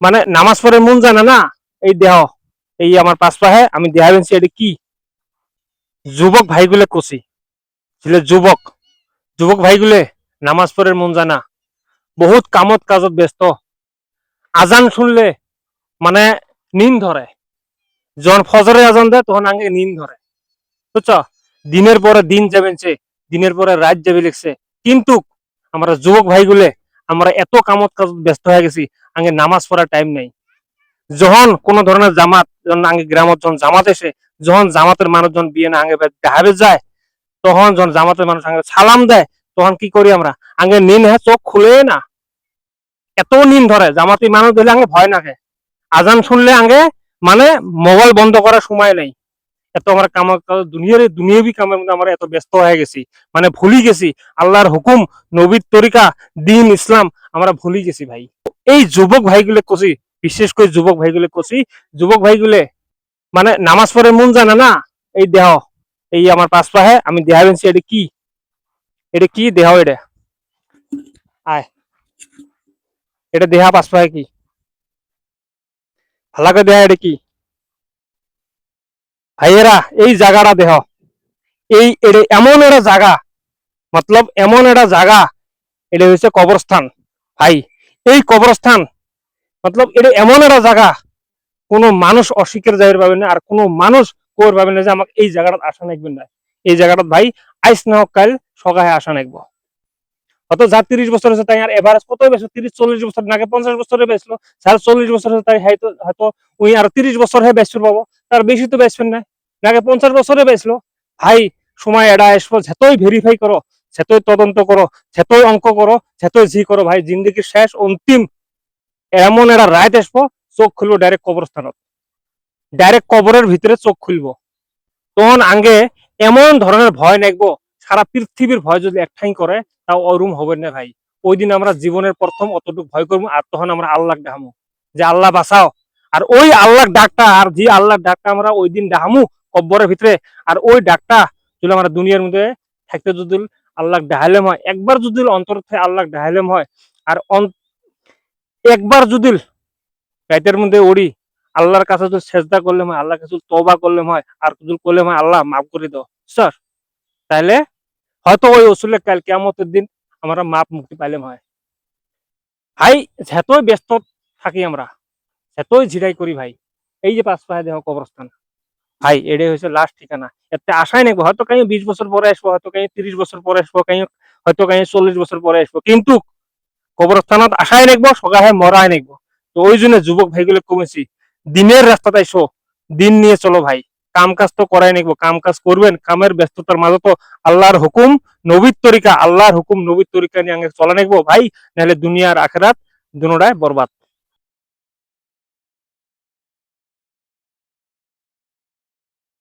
মানে নামাজ পড়ে মন জানে না। এই দেহ, এই আমার পাঁচ পাহে আমি দেহা বেঞ্চি, এটা কি যুবক ভাইগুলো কষি ছিল, যুবক যুবক ভাইগুলে নামাজ পড়ে মন জানা, বহুত কামত কাজত ব্যস্ত। আজান শুনলে মানে নিন ধরে, যখন ফজরে আজান দেয় তখন আগে নিন ধরে, বুঝছো? দিনের পরে দিন যাবেনছে, দিনের পরে রাত যাবে লিখছে। কিন্তু আমরা যুবক ভাইগুলে আমরা এত কামত কাজ ব্যস্ত হয়ে গেছি, আগে নামাজ পড়ার টাইম নেই। যখন কোন ধরনের জামাত, যখন আগে গ্রামত যখন জামাত এসে, যখন জামাতের মানুষজন বিয়ে না আগে দেখাবে যায়, তখন যখন জামাতের মানুষ আগে সালাম দেয়, তখন কি করি আমরা, আগে নিন হ্যাঁ চোখ খুলে না, এত নিন ধরে জামাতি মানুষ দিলে আগে ভয় নাকে। আজান শুনলে আগে মানে মোবাইল বন্ধ করার সময় নেই। এত আমরা দুনিয়ার দুনিয়াবি কামের মধ্যে আমরা এত ব্যস্ত হয়ে গেছি, মানে ভুলি গেছি আল্লাহর হুকুম, নবীর তরিকা, দিন ইসলাম আমরা ভুলি গেছি ভাই। এই যুবক ভাইগুলো কষি, বিশেষ করে যুবক ভাইগুলো কষি, যুবক ভাইগুলো মানে নামাজ পড়ে মন জানে না। এই দেহ, এই আমার পাঁচ পাহে আমি দেহা বেঞ্চি, এটা কি, এটা কি দেহ, এটা আয়, এটা দেহা পাঁচ পাহে কি ভালাকে দেহা, এটা কি ভাইয়েরা, এই জায়গাটা দেহ, এই এটা এমন একটা জায়গা, মতলব এমন একটা জায়গা, এটা হচ্ছে কবরস্থান ভাই। এই কবরস্থান মতলব এটা এমন একটা জায়গা, কোনো মানুষ অস্বীকার যাইতে পারবে না, আর কোনো মানুষ কর পাবে না যে আমাকে এই জায়গাটা আসা নাকবেন না। এই জায়গাটা ভাই আইস না হোক কাল সকালে আসা নাকবো। হয়তো যার 30 বছর হচ্ছে তাই আর এভারেজ কত বেসলো, 30-40 বছর নাকি 50 বছরে বেসলো, যার 40 বছর হচ্ছে তাই হয়তো হয়তো ওই আর 30 বছর হয়ে বেসতে পাবো, তার বেশি তো বেসবেন না, নাকি 50 বছরে বেসলো। ভাই সময় এডা আসবো, যতই ভেরিফাই করো, যতই তদন্ত করো, যতই অঙ্ক করো, যতই জি করো, ভাই জিন্দগির শেষ অন্তিম এমন একটা রাত আসবো, চোখ খুলবো ডাইরেক্ট কবরস্থানত, ডাইরেক্ট কবরের ভিতরে চোখ খুলবো। তখন আগে এমন ধরনের ভয় নাকবো, সারা পৃথিবীর ভয় যদি একঠাই করে তাও ওরম হবে না ভাই। ওই দিন আমরা জীবনের প্রথম অতটুকু ভয় করবো, আর তখন আমরা আল্লাহ ডাহামু যে আল্লাহ বাঁচাও। আর ওই আল্লাহ ডাকটা, আর যে আল্লাহ ডাকটা আমরা ওই দিন ডাহামু কব্বরের ভিতরে, আর ওই ডাকটা যদি আমরা দুনিয়ার মধ্যে থাকতে যদি আল্লাহ ডাহালেম হয়, একবার যদি অন্তর থেকে আল্লাহ ডাহালেম হয়, আর একবার যদি রাইতের মধ্যে উড়ি, আল্লাহর কাছে যদি সেজদা করলে হয়, আল্লাহর কাছে তওবা করলে হয়, আর যদি করলে হয় আল্লাহ মাফ করে দাও স্যার, তাহলে হয়তো ওই ওসুলে কাল কিয়ামতের দিন আমরা মাপ মুক্তি পাইলাম হয়। ভাই যতই ব্যস্ত থাকি আমরা, যতই ঝিরাই করি ভাই, এই যে পাঁচ পায়ে দেহ কবরস্থান ভাই, এটাই হচ্ছে লাস্ট ঠিকানা। এতে আশাই নেবো, হয়তো কাই 20 বছর পরে আসবো, হয়তো কাই 30 বছর পরে আসবো, কাই হয়তো কাই 40 বছর পরে আসবো, কিন্তু কবরস্থানত আশাই নেবো, সগাহে মরাই নেবো। তো ওই জন্য যুবক ভাইগুলো কমেছি, দিনের রাস্তাটাই শো, দিন নিয়ে চলো ভাই। কাম কাজ তো করাই নেবো, কাম কাজ করবেন, কামের ব্যস্ততার মাঝে তো আল্লাহর হুকুম নবীর তরিকা, আল্লাহর হুকুম নবীর তরিকা নিয়ে আগে চলা নেবো ভাই, নাহলে দুনিয়ার আখেরাত দুনোটাই বরবাদ।